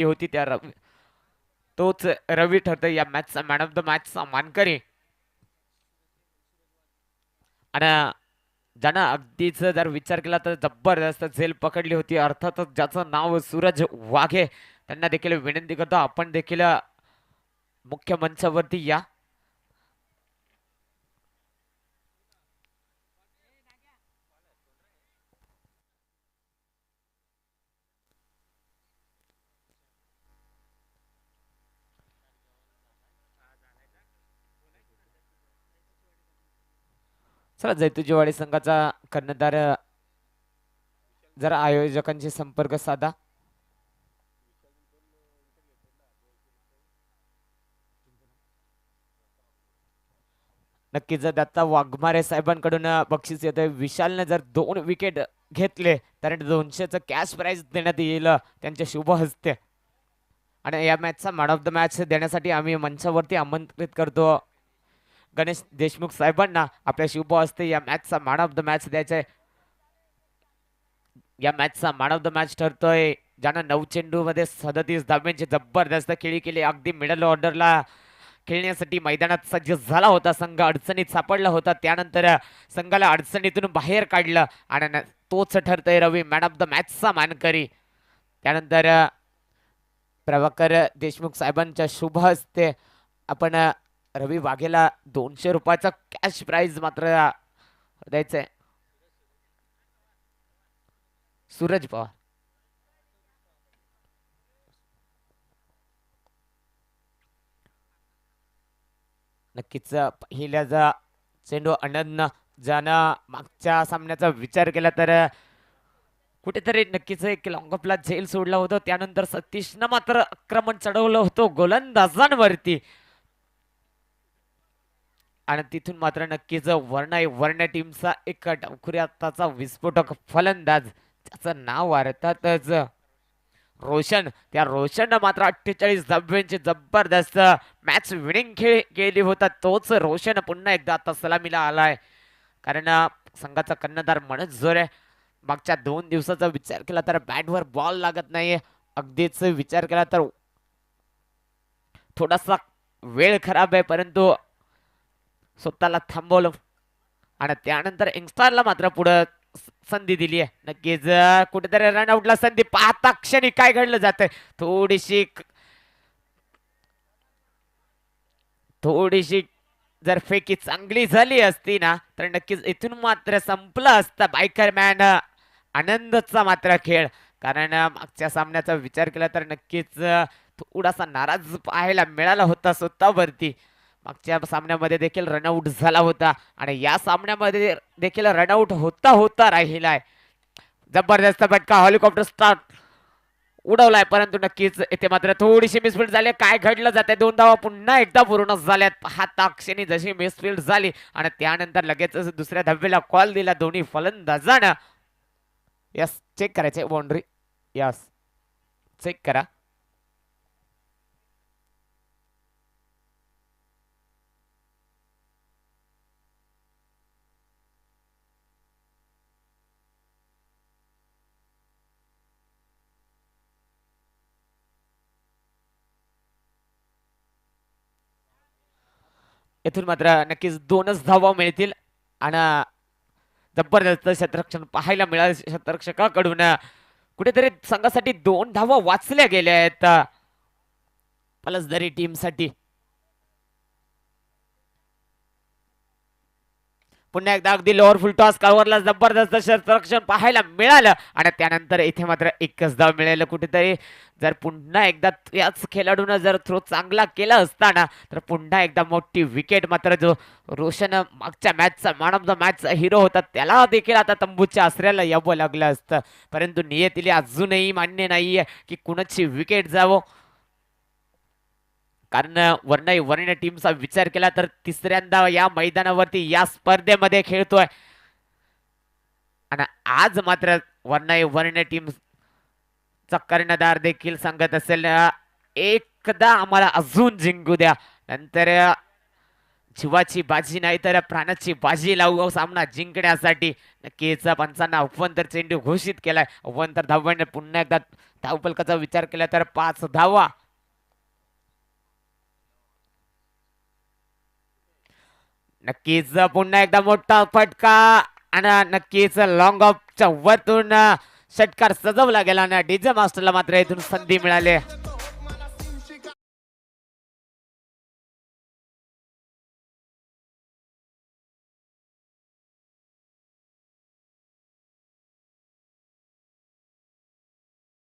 होती त्या रवी, तोच रवी ठरतो या मॅचचा मॅन ऑफ द मॅचचा मानकरी. आणि ज्यानं अगदीच जर विचार केला तर जबरदस्त झेल पकडली होती, अर्थातच ज्याचं नाव सूरज वाघे, त्यांना देखील विनंती करतो आपण देखील मुख्य मंचावरती या. चला जैतुजीवाडी संघाचा कर्णधार जरा आयोजकांशी संपर्क साधा. नक्कीच जर दत्ता वाघमारे साहेबांकडून बक्षीस येतंय. विशालने जर 2 विकेट घेतले तर 200चं कॅश प्राइज देण्यात येईल त्यांच्या शुभ हस्ते. आणि या मॅचचा मॅन ऑफ द मॅच देण्यासाठी आम्ही मंचावरती आमंत्रित करतो गणेश देशमुख साहेबांना. आपल्या शुभ हस्ते या मॅचचा मॅन ऑफ द मॅच द्यायचा आहे. या मॅचचा मॅन ऑफ द मॅच ठरतोय ज्यानं 9 चेंडूमध्ये 37 धाब्यांची जबरदस्त खेळी केली. अगदी मिडल ऑर्डरला खेळण्यासाठी मैदानात सज्ज झाला होता. संघ अडचणीत सापडला होता, त्यानंतर संघाला अडचणीतून बाहेर काढलं आणि तोच ठरतोय रवी मॅन ऑफ द मॅचचा मानकरी. त्यानंतर प्रभाकर देशमुख साहेबांच्या शुभ हस्ते आपण रवी वाघेला 200 रुपयाचा कॅश प्राइज मात्र द्यायचंय. सूरज पवार नक्कीच पहिल्याचा चेंडू आनंद ज्यानं मागच्या सामन्याचा विचार केला तर कुठेतरी नक्कीच एक लॉंग ऑफला झेल सोडला होता. त्यानंतर सतीशनं मात्र आक्रमण चढवलं होतं गोलंदाजांवरती आणि तिथून मात्र नक्कीच वर्ण टीमचा एक डावखुऱ्याचा विस्फोटक फलंदाज त्याचं नाव अर्थातच रोशन. त्या रोशननं मात्र 48 धाब्यांची जबरदस्त मॅच विनिंग खेळ केली होता. तोच रोशन पुन्हा एकदा आता सलामीला आलाय, कारण संघाचा कर्णधार मनोज जोरे मागच्या 2 दिवसाचा विचार केला तर बॅटवर बॉल लागत नाहीये. अगदीच विचार केला तर थोडासा वेळ खराब आहे, परंतु स्वतःला थांबवलं आणि त्यानंतर यंगस्टरला मात्र पुढे संधी दिली आहे. नक्कीच कुठेतरी रनआउटला संधी पाहता क्षणी काय घडलं जातंय. थोडीशी थोडीशी जर फेकी चांगली झाली असती ना तर नक्कीच इथून मात्र संपलं असतं बायकर मॅन आनंदचा मात्र खेळ. कारण मागच्या सामन्याचा विचार केला तर नक्कीच थोडासा नाराज पाहायला मिळाला होता स्वतःवरती. मागच्या सामन्यामध्ये देखील रनआउट झाला होता आणि या सामन्यामध्ये देखील रनआउट होता होता राहिलाय. जबरदस्त फटका, हेलिकॉप्टर स्टार्ट उडवलाय, परंतु नक्कीच इथे मात्र थोडीशी मिसफील्ड झाली. काय घडलं जाते, 2 धावा पुन्हा एकदा पूर्ण झाल्यात. पाहता क्षणी जशी मिसफील्ड झाली आणि त्यानंतर लगेच दुसऱ्या धावेला कॉल दिला दोन्ही फलंदाजांना. यस, चेक करायचे बाउंड्री. यस, चेक करा. इथून मात्र नक्कीच 2च धावा मिळतील आणि जबरदस्त क्षेत्ररक्षण पाहायला मिळालं क्षेत्ररक्षकाकडून. कुठेतरी संघासाठी 2 धावा वाचल्या गेल्या आहेत पलसदरी टीमसाठी. पुन्हा एकदा अगदी लोअर फुल टॉस कव्हरला जबरदस्त क्षेत्ररक्षण पाहायला मिळालं आणि त्यानंतर इथे मात्र 1च धाव मिळालं. कुठेतरी जर पुन्हा एकदा याच खेळाडून जर थ्रो चांगला केला असताना तर पुन्हा एकदा मोठी विकेट मात्र जो रोशन मागच्या मॅचचा मॅन ऑफ द मॅचचा हिरो होता त्याला देखील आता तंबूच्या आसऱ्याला यावं लागलं असतं, परंतु नियतीला अजूनही मान्य नाहीये की कुणाची विकेट जावं. कारण वर्ण टीमचा विचार केला तर तिसऱ्यांदा या मैदानावरती या स्पर्धेमध्ये खेळतोय आणि आज मात्र वर्ण टीमचा कर्णधार देखील सांगत असेल एकदा आम्हाला अजून जिंकू द्या. नंतर जीवाची बाजी नाही तर प्राणाची बाजी लावू सामना जिंकण्यासाठी. नक्कीच पंचांना अव्वंतर चेंडू घोषित केलाय. अव्वंतर धावांनी पुन्हा एकदा धावफलकाचा विचार केला तर 5 धावा. नक्कीच पुन्हा एकदा मोठा फटका आणि नक्कीच लॉंग ऑफच्या वरतून षटकार सजवला गेला आणि डीजे मास्टरला मात्र इथून संधी मिळाली.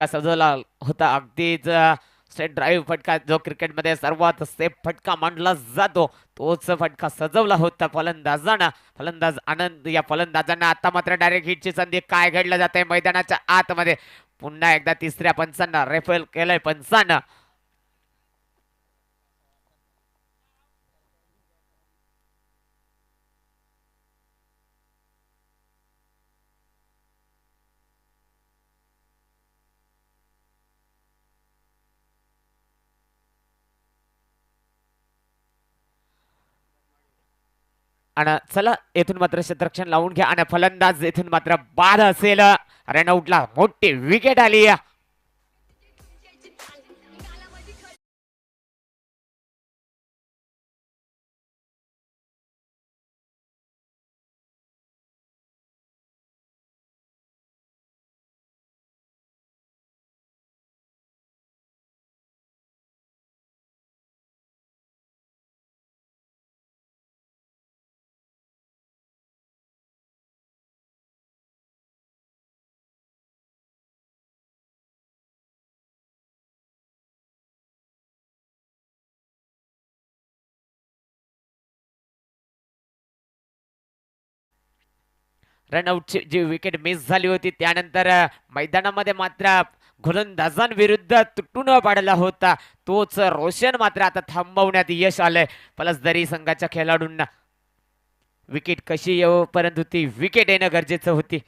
सजवला होता अगदीच स्ट्रेट ड्राईव्ह फटका जो क्रिकेटमध्ये सर्वात सेफ फटका मानला जातो तोच फटका सजवला होता फलंदाजांना. फलंदाज आनंद या फलंदाजांना आता मात्र डायरेक्ट हिटची संधी. काय घडलं जाते मैदानाच्या आतमध्ये पुन्हा एकदा तिसऱ्या पंचांना रेफर केलंय पंचांना. आणि चला येथून मात्र क्षेत्ररक्षण लावून घ्या आणि फलंदाज येथून मात्र बाद असेल. रनआउटला मोठी विकेट आली. रनआउटची जी विकेट मिस झाली होती त्यानंतर मैदानामध्ये मात्र गोलंदाजांविरुद्ध तुटून पाडला होता तोच रोशन मात्र आता थांबवण्यात यश आलंय फलसदरी संघाच्या खेळाडूंना. विकेट कशी येऊ परंतु ती विकेट येणं गरजेचं होती.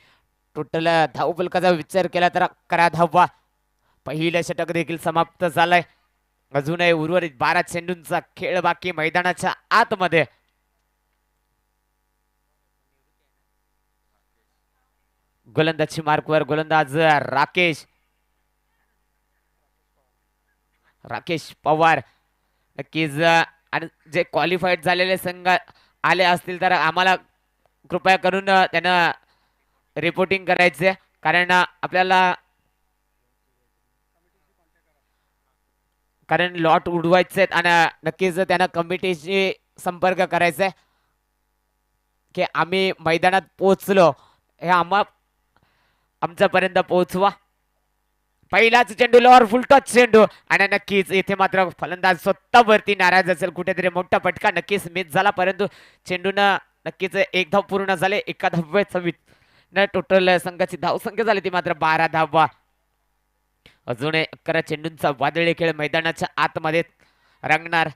टोटल धावफलकाचा विचार केला तर 11 धावा. पहिलं षटक देखील समाप्त झालंय. अजूनही उर्वरित 12 चेंडूंचा खेळ बाकी मैदानाच्या आतमध्ये. गोलंदाजी मार्कवर गोलंदाज राकेश राकेश पवार. नक्कीच आणि जे क्वालिफाईड झालेले संघ आले असतील तर आम्हाला कृपया करून त्यांना रिपोर्टिंग करायचे कारण आपल्याला कारण लॉट उडवायचे आणि नक्कीच त्यांना कमिटीशी संपर्क करायचा आहे की आम्ही मैदानात पोहोचलो हे आमच्यापर्यंत पोहोचवा. पहिलाच चेंडू लॉर फुलटॉच चेंडू आणि नक्कीच इथे मात्र फलंदाज स्वतःवरती नाराज असेल कुठेतरी मोठा फटका नक्कीच मिस झाला परंतु चेंडून नक्कीच एक धाव पूर्ण झाले. एका धाव्यात टोटल संघाची धावसंख्या झाली ती मात्र 12 धावा. अजून 11 चेंडूंचा वादळी खेळ मैदानाच्या आतमध्ये रंगणार.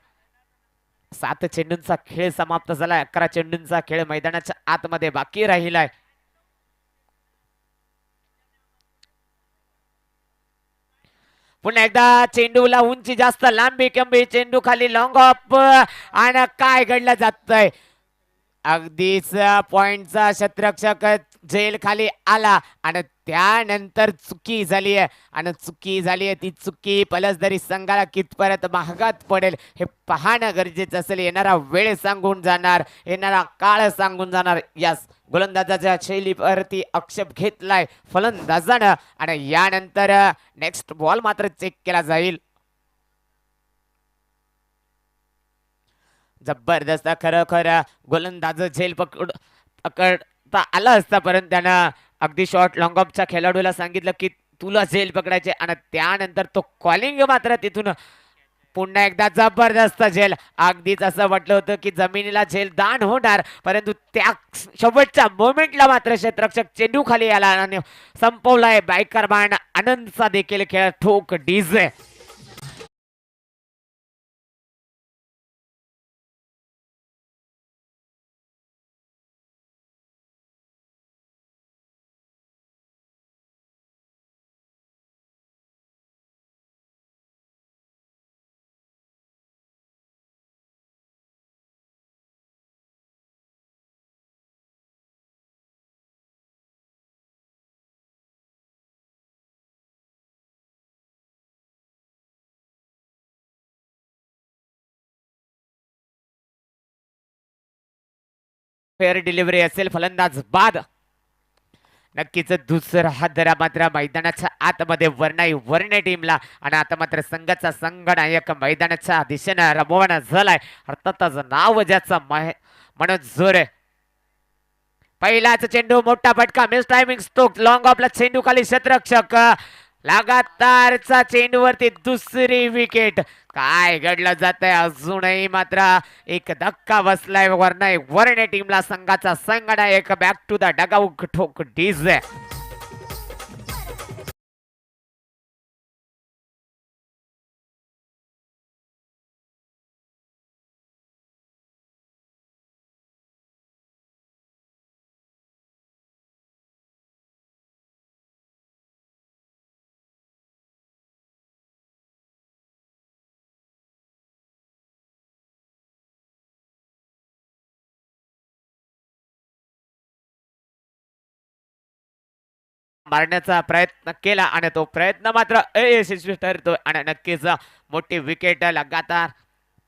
7 चेंडूंचा खेळ समाप्त झाला. 11 चेंडूंचा खेळ मैदानाच्या आतमध्ये बाकी राहिलाय. पुन्हा एकदा चेंडूला उंची जास्त लांबी कमी चेंडू खाली लॉंग ऑफ आणि काय घडलं जातंय अगदीच पॉइंटचा क्षेत्ररक्षक झेल खाली आला आणि त्यानंतर चुकी झाली आहे आणि चुकी झाली आहे ती चुकी पलसदरी संघाला कितपर्यंत महागात पडेल हे पाहणं गरजेचं असेल. येणारा वेळ सांगून जाणार येणारा काळ सांगून जाणार. यास गोलंदाजाच्या शैलीवरती आक्षेप घेतलाय फलंदाजानं आणि यानंतर नेक्स्ट बॉल मात्र चेक केला जाईल. जबरदस्त खरोखर गोलंदाज झेल पकडता आला असता परंतु त्यानं अगदी शॉर्ट लॉंग ऑफच्या खेळाडूला सांगितलं की तुला झेल पकडायचे आणि त्यानंतर तो कॉलिंग मात्र तिथून पुन्हा एकदा जबरदस्त झेल. अगदीच असं वाटलं होतं की जमिनीला झेल दान होणार परंतु त्या शेवटच्या मोमेंटला मात्र क्षेत्ररक्षक चेंडू खाली आला आणि संपवलाय. बायकर बाण आनंदचा देखील खेळ ठोक डीजे. फेअर डिलिव्हरी असेल फलंदाज बाद. नक्कीच दुसरा हादरा मात्र मैदानाच्या आतमध्ये वर्णाई वर्णे टीमला आणि आता मात्र संघाचा संघनायक मैदानाच्या दिशेनं रमवाना झालाय. अर्थातच नाव ज्याचं म्हणून जोर आहे. पहिलाच चेंडू मोठा फटका मिस टायमिंग स्ट्रोक लॉंग ऑफला चेंडू खाली क्षेत्ररक्षक लगातारचा चेंडूवरती दुसरी विकेट. काय घडलं जात आहे अजूनही मात्र एक धक्का बसलाय वर्णाई वर्णे टीमला. संघाचा संघनायक बॅक टू द डगआउट ठोक डीजे. मारण्याचा प्रयत्न केला आणि तो प्रयत्न मात्र अयशस्वी ठरतो आणि नक्कीच मोठी विकेट. लगातार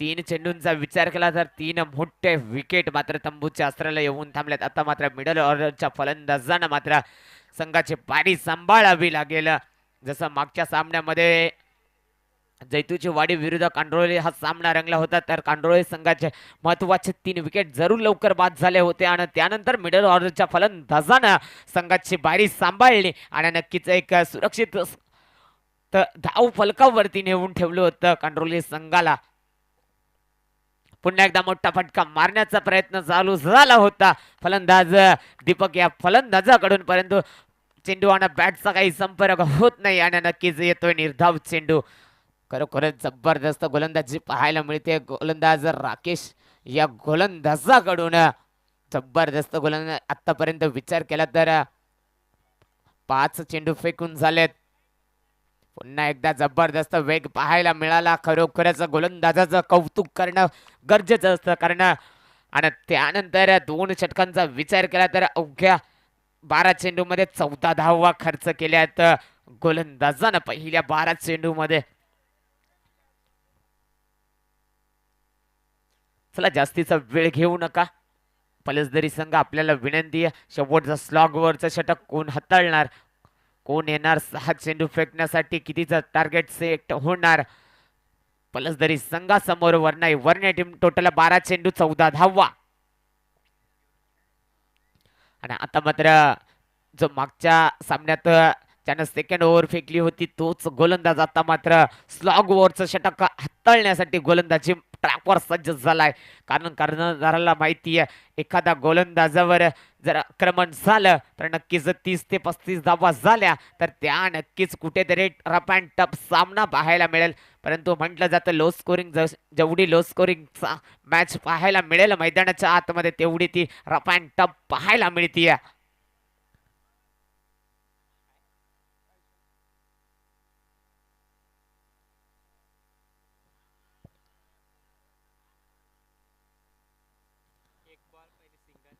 3 चेंडूंचा विचार केला तर 3 मोठे विकेट मात्र तंबूच्या अस्त्राला येऊन थांबल्यात. आता मात्र मिडल ऑर्डरच्या फलंदाजांना मात्र संघाची पारी सांभाळावी लागेल. जसं मागच्या सामन्यामध्ये जैतूची वाडी विरुद्ध कांडोळे हा सामना रंगला होता तर कांडोळे संघाचे महत्वाचे 3 विकेट जरूर लवकर बाद झाले होते आणि त्यानंतर मिडल ऑर्डरच्या फलंदाजानं संघाची बारी सांभाळली आणि नक्कीच एक सुरक्षित धाव फलकावरती नेऊन ठेवलं होतं कांडोळे संघाला. पुन्हा एकदा मोठा फटका मारण्याचा प्रयत्न चालू झाला होता फलंदाज दीपक या फलंदाजाकडून, परंतु चेंडू आणि बॅटचा काही संपर्क होत नाही आणि नक्कीच येतोय निर्धाव चेंडू. खरोखरच जबरदस्त गोलंदाजी पाहायला मिळते गोलंदाज राकेश या गोलंदाजाकडून. जबरदस्त गोलंदाज आतापर्यंत विचार केला तर 5 चेंडू फेकून झालेत. पुन्हा एकदा जबरदस्त वेग पाहायला मिळाला. खरोखरच गोलंदाजाचं कौतुक करणं गरजेचं असतं कारण आणि त्यानंतर 2 षटकांचा विचार केला तर अवघ्या 12 चेंडूमध्ये 14 धावा खर्च केल्यात गोलंदाजानं पहिल्या 12 चेंडूमध्ये. चला जास्तीचा वेळ घेऊ नका. फलंदाजी संघ आपल्याला विनंती आहे, शेवटचा स्लॉगवरचं षटक कोण हाताळणार, कोण येणार 6 चेंडू फेकण्यासाठी, कितीचं टार्गेट सेट होणार. फलंदाजी संघासमोर वर्णाई वर्णे टीम टोटल 12 चेंडू 14 धावा. आणि आता मात्र जो मागच्या सामन्यात ज्यानं सेकंड ओव्हर फेकली होती तोच गोलंदाज आता मात्र स्लॉग ओव्हरचं षटक हाताळण्यासाठी गोलंदाजी ट्रॅकवर सज्ज झालाय. कारण कर्णधाराला माहिती आहे एखादा गोलंदाजावर जर आक्रमण झालं तर नक्कीच 30 ते 35 धावा झाल्या तर त्या नक्कीच कुठेतरी रफ अँड टफ सामना पाहायला मिळेल. परंतु म्हटलं जातं लो स्कोरिंग जेवढी लो स्कोरिंगचा मॅच पाहायला मिळेल मैदानाच्या आतमध्ये तेवढी ती रफ अँड टफ पाहायला मिळतीये.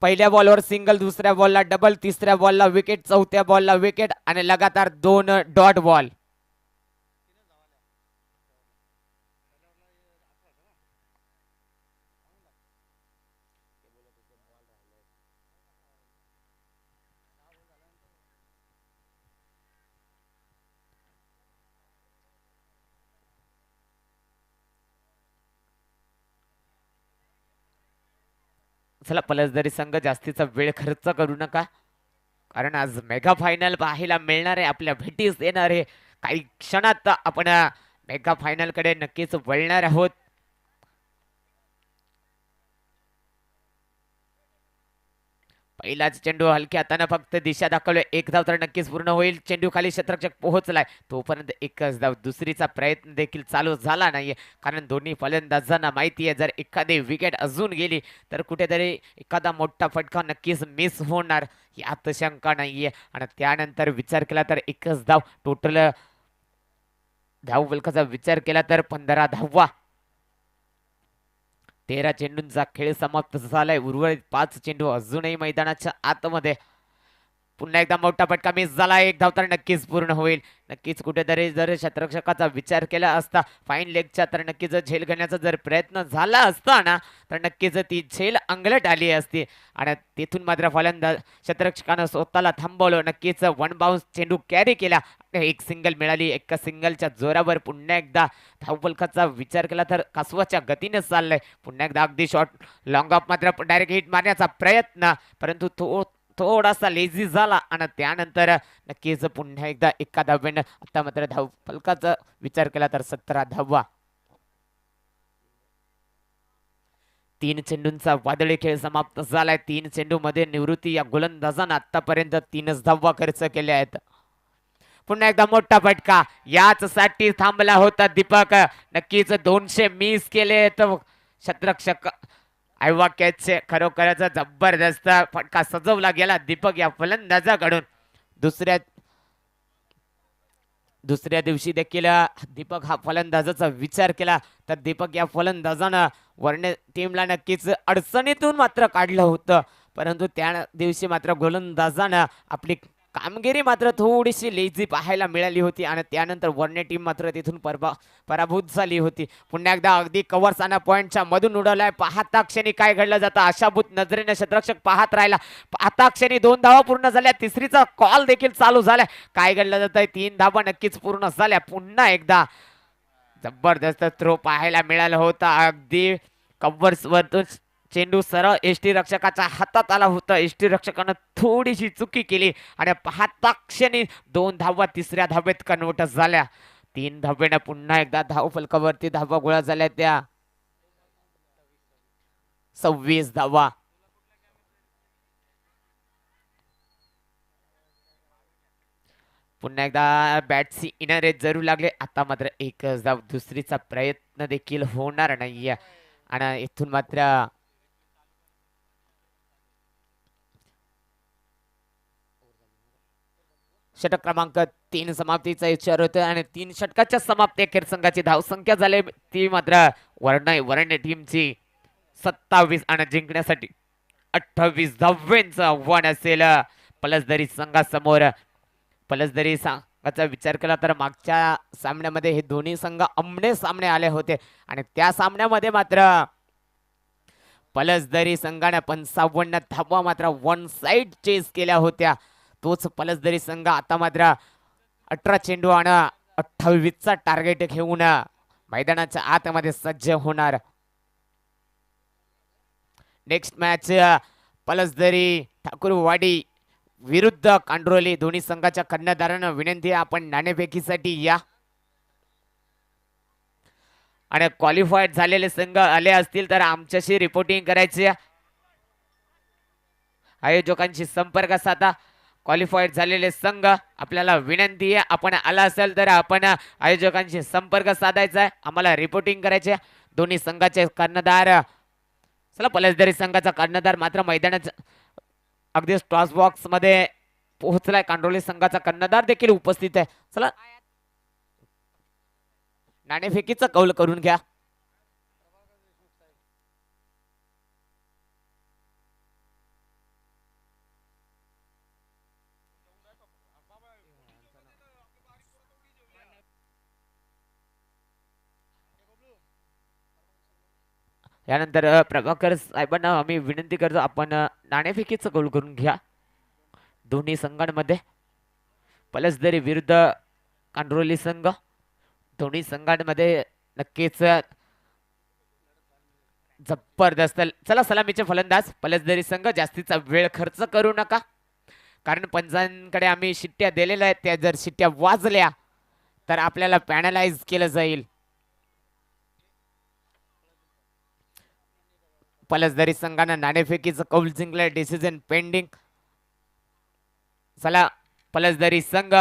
पहिल्या बॉलवर सिंगल, दुसऱ्या बॉलला डबल, तिसऱ्या बॉलला विकेट, चौथ्या बॉलला विकेट आणि लगातार 2 डॉट बॉल. चला फलंदाजी संघ जास्तीचा वेळ खर्च करू नका कारण आज मेगा फायनल पाहायला मिळणार आहे, आपल्या भेटीस येणार आहे. काही क्षणात आपण मेगा फायनल कडे नक्कीच वळणार आहोत. पहिलाच चेंडू हलक्या हाताने फक्त दिशा दाखवली, 1 धाव तर नक्कीच पूर्ण होईल. चेंडू खाली क्षेत्ररक्षक पोहोचलाय तोपर्यंत 1च धाव. दुसरीचा प्रयत्न देखील चालू झाला नाहीये कारण दोन्ही फलंदाजांना माहिती आहे जर एखादी विकेट अजून गेली तर कुठेतरी एखादा मोठा फटका नक्कीच मिस होणार यात शंका नाहीये. आणि त्यानंतर विचार केला तर 1च धाव. टोटल धाव फलकाचा विचार केला तर 15 धावा. 13 चेंडूंचा खेळ समाप्त झालाय. उर्वरित 5 चेंडू अजूनही मैदानाच्या आतमध्ये. पुन्हा एकदा मोठा फटका मिस झाला. एक धाव तर नक्कीच पूर्ण होईल. नक्कीच कुठेतरी जर क्षेत्ररक्षकाचा विचार केला असता फाईन लेगच्या तर नक्कीच झेल घेण्याचा जर प्रयत्न झाला असता ना तर नक्कीच ती झेल अंगलट आली असती आणि तिथून मात्र फलंदाज क्षेत्ररक्षकानं स्वतःला थांबवलं. नक्कीच वन बाउन्स चेंडू कॅरी केला. एक सिंगल मिळाली. एका सिंगलच्या जोरावर पुन्हा एकदा धावफलकाचा विचार केला तर कासवाच्या गतीने चाललंय. पुन्हा एकदा अगदी शॉर्ट लॉंग ऑफ मात्र डायरेक्ट हिट मारण्याचा प्रयत्न परंतु थोडासा लेझी झाला आणि त्यानंतर नक्कीच पुन्हा एकदा एका धावेनं आता मात्र धावफलकाचा विचार केला तर 17 धावा. 3 चेंडूंचा वादळी खेळ समाप्त झालाय. 3 चेंडू मध्ये निवृत्ती या गोलंदाजानं आतापर्यंत 3च धावा खर्च केल्या आहेत. पुन्हा एकदा मोठा फटका याच साठी थांबला होता दीपक. नक्कीच 200 मिस केले तर क्षेत्ररक्षक आयवा कॅच खरोखरच जबरदस्त फटका सजवला गेला दीपक या फलंदाजाकडून. दुसऱ्या दिवशी देखील दीपक हा फलंदाजाचा विचार केला तर दीपक या फलंदाजानं वरणे टीमला नक्कीच अडचणीतून मात्र काढलं होतं परंतु त्या दिवशी मात्र गोलंदाजानं आपली कामगिरी मात्र थोडीशी लेझी पाहायला मिळाली होती आणि त्यानंतर वरणे टीम मात्र तिथून पराभूत झाली होती. पुन्हा एकदा अगदी कव्हर्स आणि पॉइंटच्या मधून उडवलाय. पाहता क्षणी काय घडलं जातं आशाभूत नजरेने क्षेत्ररक्षक पाहत राहिला. पाहता क्षणी 2 धावा पूर्ण झाल्या. तिसरीचा कॉल देखील चालू झालाय. काय घडलं जातंय 3 धावा नक्कीच पूर्ण झाल्या. पुन्हा एकदा जबरदस्त थ्रो पाहायला मिळाला होता. अगदी कव्हर्स वरतून चेंडू सरळ एसटी रक्षकाच्या हातात आला होता. एसटी रक्षकानं थोडीशी चुकी केली आणि पाहता क्षणी 2 धावा तिसऱ्या धावेत कन्वर्ट झाल्या. 3 धावेनं पुन्हा एकदा धाव फलकावरती धावा गोळा झाल्या. त्या 26 धावा. पुन्हा एकदा बॅटची इनर एज जरूर लागले. आता मात्र एकच धाव. दुसरीचा प्रयत्न देखील होणार नाहीये आणि इथून मात्र षटक क्रमांक 3 समाप्तीचा इशारा होता आणि 3 षटकाच्या समाप्ती अखेर संघाची धावसंख्या झाली ती मात्र वरणे टीमची 27 आणि जिंकण्यासाठी 28 धावांचं आव्हान असेल पलसदरी संघासमोर. पलसदरी संघाचा विचार केला तर मागच्या सामन्यामध्ये हे दोन्ही संघ आमने सामने आले होते आणि त्या सामन्यामध्ये मात्र पलसदरी संघाने 55 धावा मात्र वन साइड चेस केल्या होत्या. तोच पलसदरी संघ आता मात्र 18 चेंडू आणि 28चा टार्गेट घेऊन मैदानाच्या आतमध्ये सज्ज होणार. नेक्स्ट मॅच पलसदरी ठाकूरवाडी विरुद्ध कांडरोली. दोन्ही संघाच्या कर्णधारांना विनंती आहे आपण नाणेफेकीसाठी या आणि क्वालिफाईड झालेले संघ आले असतील तर आमच्याशी रिपोर्टिंग करायचे. आयोजकांशी संपर्क साधा. क्वालिफाईड झालेले संघ आपल्याला विनंती आहे आपण आला असेल तर आपण आयोजकांशी संपर्क साधायचा आहे. आम्हाला रिपोर्टिंग करायचे. दोन्ही संघाचे कर्णधार चला पलसदरी संघाचा कर्णधार मात्र मैदानाचा अगदी टॉस बॉक्स मध्ये पोहोचलाय. कांडोली संघाचा कर्णधार देखील उपस्थित आहे. चला नाणेफेकीचा कौल करून घ्या. यानंतर प्रभाकर साहेबांना आम्ही विनंती करतो आपण नाणेफेकीचं कौल करून घ्या. दोन्ही संघांमध्ये पलसदरी विरुद्ध कांडरोली संघ दोन्ही संघांमध्ये नक्कीच जबरदस्त. चला सलामीचे फलंदाज पलसदरी संघ जास्तीचा वेळ खर्च करू नका कारण पंचांकडे आम्ही शिट्ट्या दिलेल्या आहेत. त्या जर शिट्ट्या वाजल्या तर आपल्याला पॅनलाइज केलं जाईल. पलसदरी संघानं नाणेफेकीचं कौल जिंकलंय. Decision pending. चला पलसदरी संघ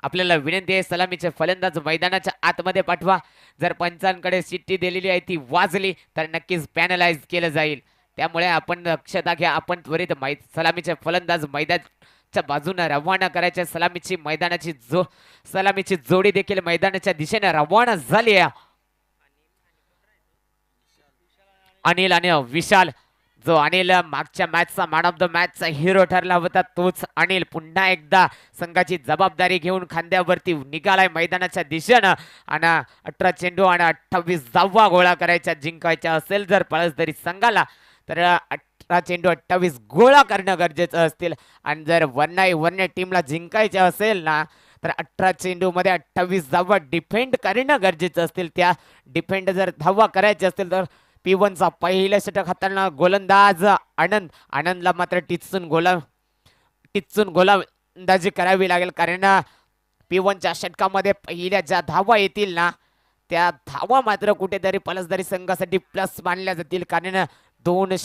आपल्याला विनंती आहे सलामीचे फलंदाज मैदानाच्या आतमध्ये पाठवा. जर पंचांकडे शिट्टी दिलेली आहे ती वाजली तर नक्कीच पॅनलाइज केलं जाईल. त्यामुळे आपण दक्षता घ्या. आपण त्वरित सलामीचे फलंदाज मैदानाच्या बाजूने रवाना करायचे. सलामीची जोडी देखील मैदानाच्या दिशेने रवाना झाली आहे. अनिल आणि विशाल जो अनिल मागच्या मॅचचा मॅन ऑफ द मॅचचा हिरो ठरला होता तोच अनिल पुन्हा एकदा संघाची जबाबदारी घेऊन खांद्यावरती निघालाय मैदानाच्या दिशेनं आणि 18 चेंडू आणि 28 धावा गोळा करायच्या जिंकायच्या असेल जर पळसदरी संघाला तर 18 चेंडू 28 गोळा करणं गरजेचं असतील आणि जर वन्य टीमला जिंकायचे असेल ना तर 18 चेंडू मध्ये 28 धावा डिफेंड करणं गरजेचं असतील त्या डिफेंड जर धावा करायचे असतील तर P1चा पहिलं षटक हाताळणार गोलंदाज आनंदला मात्र टिचून गोलंदाजी करावी लागेल कारण P1च्या षटकामध्ये पहिल्या ज्या धावा येतील ना त्या धावा मात्र कुठेतरी पलसदारी संघासाठी प्लस मानल्या जातील कारण दोन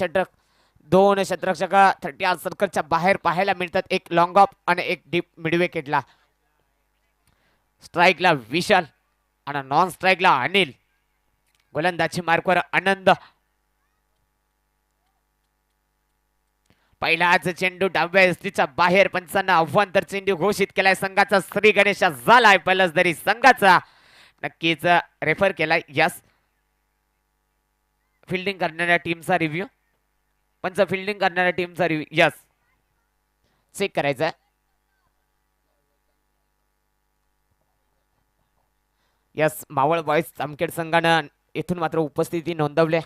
शतरक्षक 30 सर्कलच्या बाहेर पाहायला मिळतात एक लॉंग ऑफ आणि एक डीप मिड विकेटला स्ट्राईकला विशाल आणि नॉन स्ट्राईकला अनिल गोलंदाजी मार्कवर आनंद पहिलाच चेंडू डाव्या एसटीच्या बाहेर पंचांना अव्वंतर चेंडू घोषित केलाय संघाचा श्री गणेश झालाय पलसदरी संघाचा नक्कीच रेफर केलाय यस फिल्डिंग करणाऱ्या टीमचा रिव्ह्यू पंच फिल्डिंग करणाऱ्या टीमचा रिव्ह्यू यस चेक करायचा यस मावळ बॉईज जामखेड संघानं इथून मात्र उपस्थिती नोंदवल्या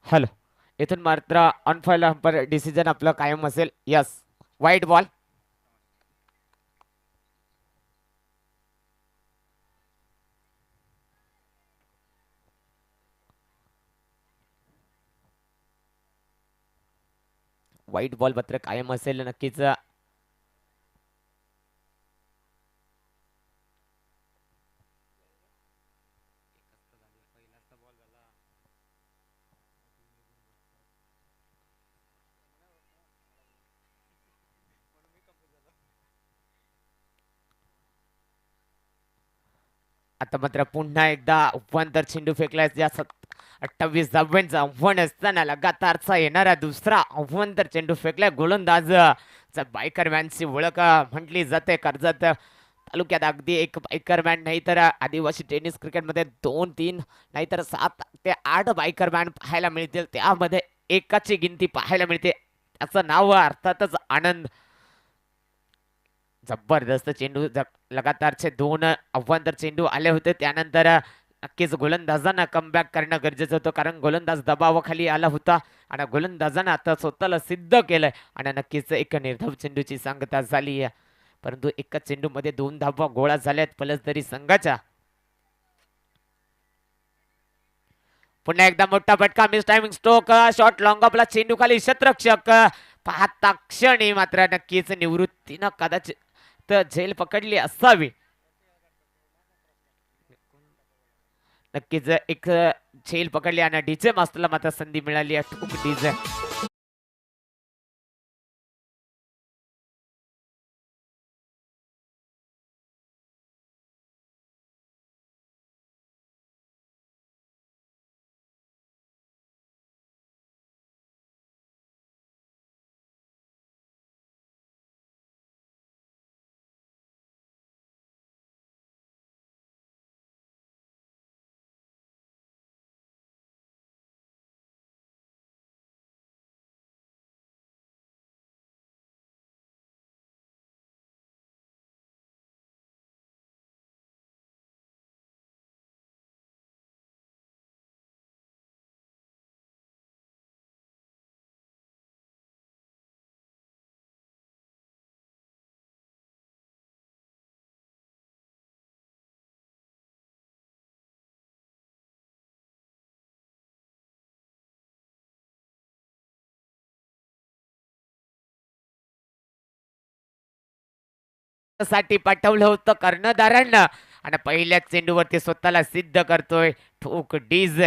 हॅलो इथून मात्र अनफाईल अंपायर डिसिजन आपलं कायम असेल यस वाईट बॉल वाईट बॉल मात्र कायम असेल नक्कीच आता मात्र पुन्हा एकदा उपवंतर चेंडू फेकलाय ज्या 28 धावांचा आव्हान असताना लगातारचा येणारा दुसरा अव्वंतर चेंडू फेकलाय गोलंदाज बायकर मॅनची ओळख म्हटली जाते कर्जत तालुक्यात अगदी एक बायकर मॅन नाही तर आदिवासी टेनिस क्रिकेटमध्ये 2-3 नाहीतर 7 ते 8 बायकर मॅन पाहायला मिळतील त्यामध्ये एकाची गिनती पाहायला मिळते त्याचं नाव अर्थातच आनंद जबरदस्त चेंडू लगातारचे दोन अव्वंतर चेंडू आले होते त्यानंतर नक्कीच गोलंदाजांना कमबॅक करणं गरजेचं होतं कारण गोलंदाज दबावाखाली आला होता आणि गोलंदाजांना आता स्वतःला सिद्ध केलंय आणि नक्कीच एक निर्धाव चेंडूची सांगता झाली आहे परंतु एका चेंडूमध्ये 2 धावा गोळा झाल्यात पलसदरी संघाच्या पुन्हा एकदा मोठा फटका miss timing stroke shot long ऑफला चेंडू खाली शतरक्षक पाहता क्षणी मात्र नक्कीच निवृत्तीनं कदाचित झेल पकडली असावी. नक्कीच एक झेल पकडली आणि डीजे मास्टरला मात्र संधी मिळाली आहे. ठोक डीजे साठी पाठवलं होतं कर्णधारांना आणि पहिल्या चेंडूवरती स्वतःला सिद्ध करतोय ठोक डीज.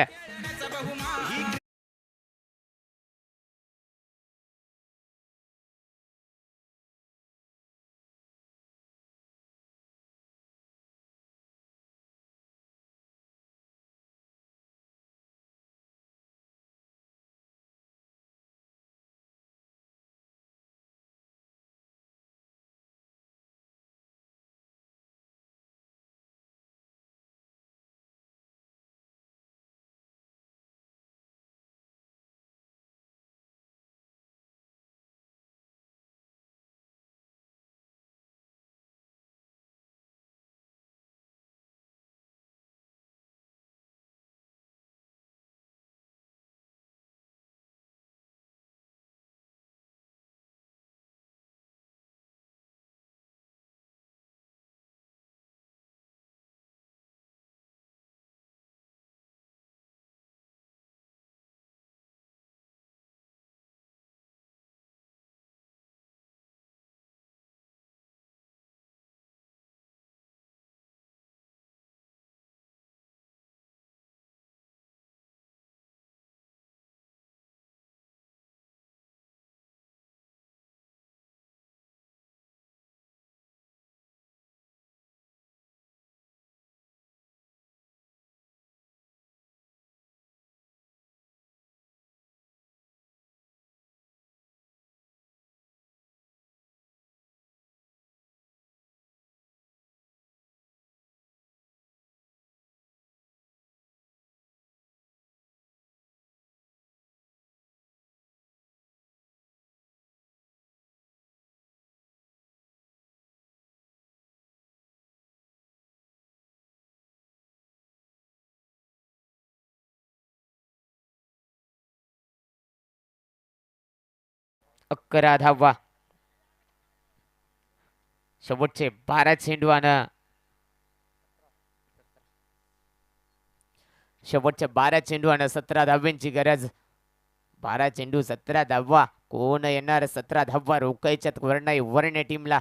अकरा धावा शेवटचे 12 चेंडू आणि शेवटचे 12 चेंडू आणि 17 धाव्यांची गरज. 12 चेंडू 17 धावा. कोण येणार 17 धावा रोखायच्यात वर्ण टीमला.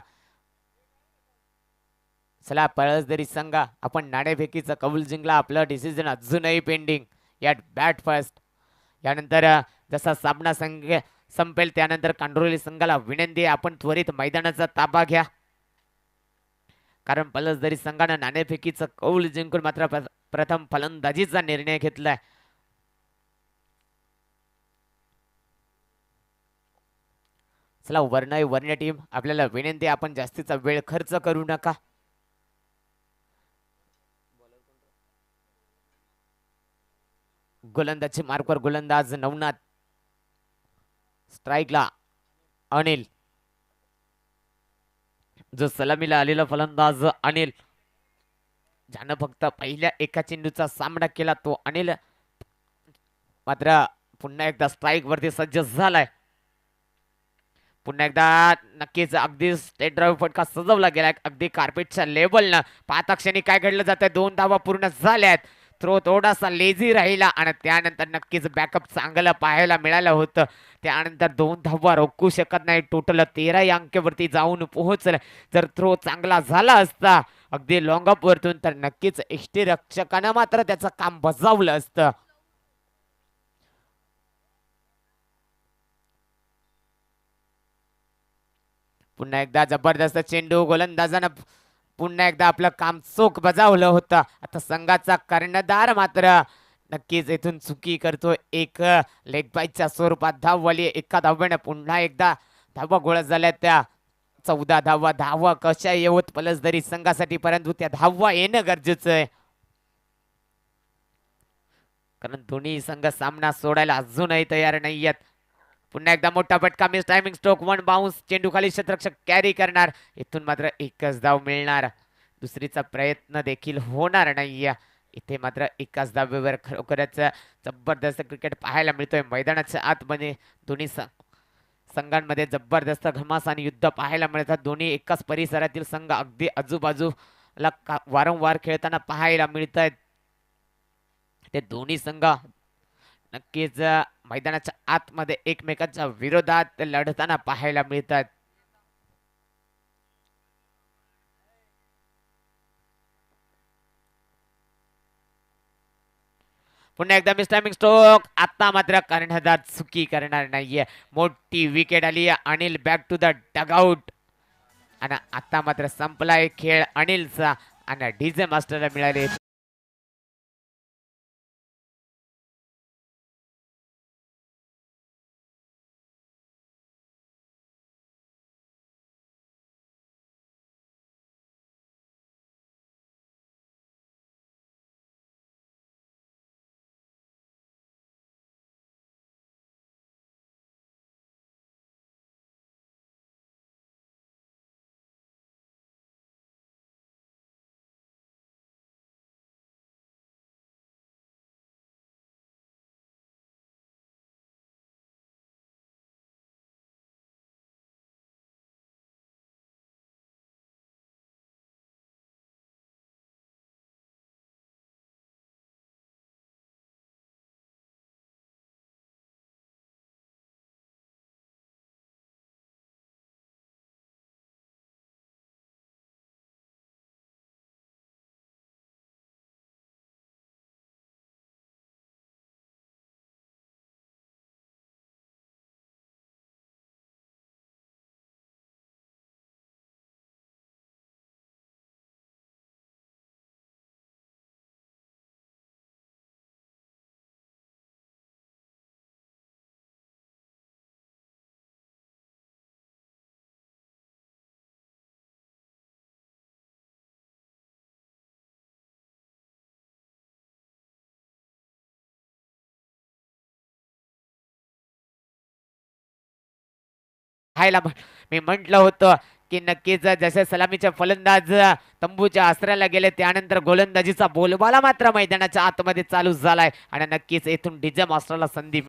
चला पळसदरी संघा आपण नाणेफेकीचा कौल जिंकला. आपलं डिसिजन अजूनही पेंडिंग यात बॅट फर्स्ट. यानंतर जसा सामना संघ संपेल त्यानंतर कांडोली संघाला विनंती आहे आपण त्वरित मैदानाचा ताबा घ्या, कारण पलसदरी संघानं नाणेफेकीचं कौल जिंकून मात्र प्रथम फलंदाजीचा निर्णय घेतलाय. चला वर्ण टीम आपल्याला विनंती आपण जास्तीचा वेळ खर्च करू नका. गोलंदाजी मार्कवर गोलंदाज नवनाथ, स्ट्राईकला अनिल, जो सलामीला आलेला फलंदाज अनिल, ज्यानं फक्त पहिल्या एका चेंडूचा सामना केला तो अनिल मात्र पुन्हा एकदा स्ट्राईक वरती सज्ज झालाय. पुन्हा एकदा नक्कीच अगदी स्टेट ड्राईव्ह फटका सजवला गेलाय अगदी कार्पेटच्या लेवलनं. पाहता क्षणी काय घडलं जातंय. 2 धावा पूर्ण झाल्यात. थ्रो थोडासा लेझी राहिला आणि त्यानंतर नक्कीच बॅकअप चांगलं पाहायला मिळालं होतं. त्यानंतर 2 धावा रोखू शकत नाही. टोटल 13 या अंकेवरती जाऊन पोहोचलं. जर थ्रो चांगला झाला असता अगदी लॉंग अप वरतून तर नक्कीच रक्षकानं मात्र त्याचं काम बजावलं असतं. पुन्हा एकदा जबरदस्त चेंडू गोलंदाजानं पुन्हा एकदा आपलं काम चोख बजावलं होतं. आता संघाचा कर्णधार मात्र नक्कीच इथून चुकी करतो. एक लेग बाईच्या स्वरूपात धावली. एका धाव्याने पुन्हा एकदा धावा गोळा झाल्या. त्या 14 धावा धावा कशा येवत पलसदरी संघासाठी, परंतु त्या धावा येणं गरजेचं आहे, कारण दोन्ही संघ सामना सोडायला अजूनही तयार नाहीयेत. पुन्हा एकदा मोठा फटका, miss timing stroke, one bounce, चेंडू खाली क्षेत्ररक्षक कॅरी करणार. इथून मात्र एकच धाव मिळणार, दुसरीचा प्रयत्न देखील होणार नाहीये. इथे मात्र एकाच धावेवर खरोखरच जबरदस्त क्रिकेट पाहायला मिळतोय. मैदानाच्या आतमध्ये दोन्ही संघांमध्ये जबरदस्त घमासान युद्ध पाहायला मिळतात. दोन्ही एकाच परिसरातील संघ अगदी आजूबाजूला वारंवार खेळताना पाहायला मिळत आहेत. ते दोन्ही संघ नक्कीच मैदानाच्या आतमध्ये एकमेकांच्या विरोधात लढताना पाहायला मिळतात. पुन्हा एकदा मिस टायमिंग स्ट्रोक. आता मात्र कर्णधार चुकी करणार नाहीये. मोठी विकेट आली. Anil back to the dugout. आणि आता मात्र संपलाय खेळ अनिलचा आणि डीजे मास्टरला मिळाले पाहायला. मी म्हंटल होतं की नक्कीच जसे सलामीचे फलंदाज तंबूच्या आसऱ्याला गेले, त्यानंतर गोलंदाजीचा बोलबाला मात्र मैदानाच्या आतमध्ये चालू झालाय आणि नक्कीच येथून डीजे मास्टरला संधी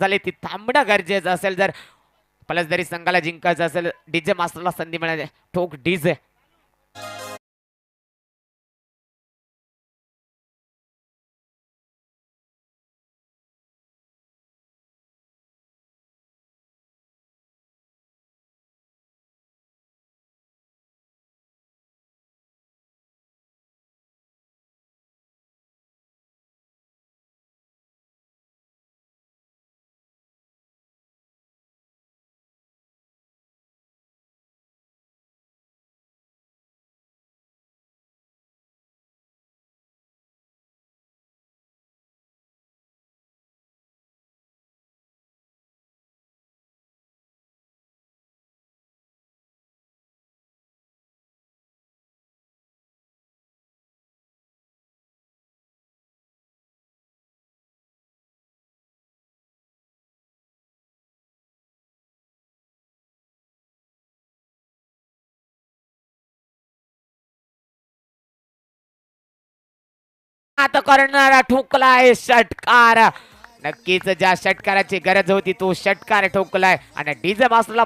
झाले ती थांबणं गरजेचं असेल. जर फलसदारी संघाला जिंकायचं असेल डीजे मास्टरला संधी मिळाली. ठोक डीजे. आता करणारा ठोकलाय षटकार. नक्कीच ज्या षटकाराची गरज होती तो षटकार ठोकलाय आणि डीजे मास्टरला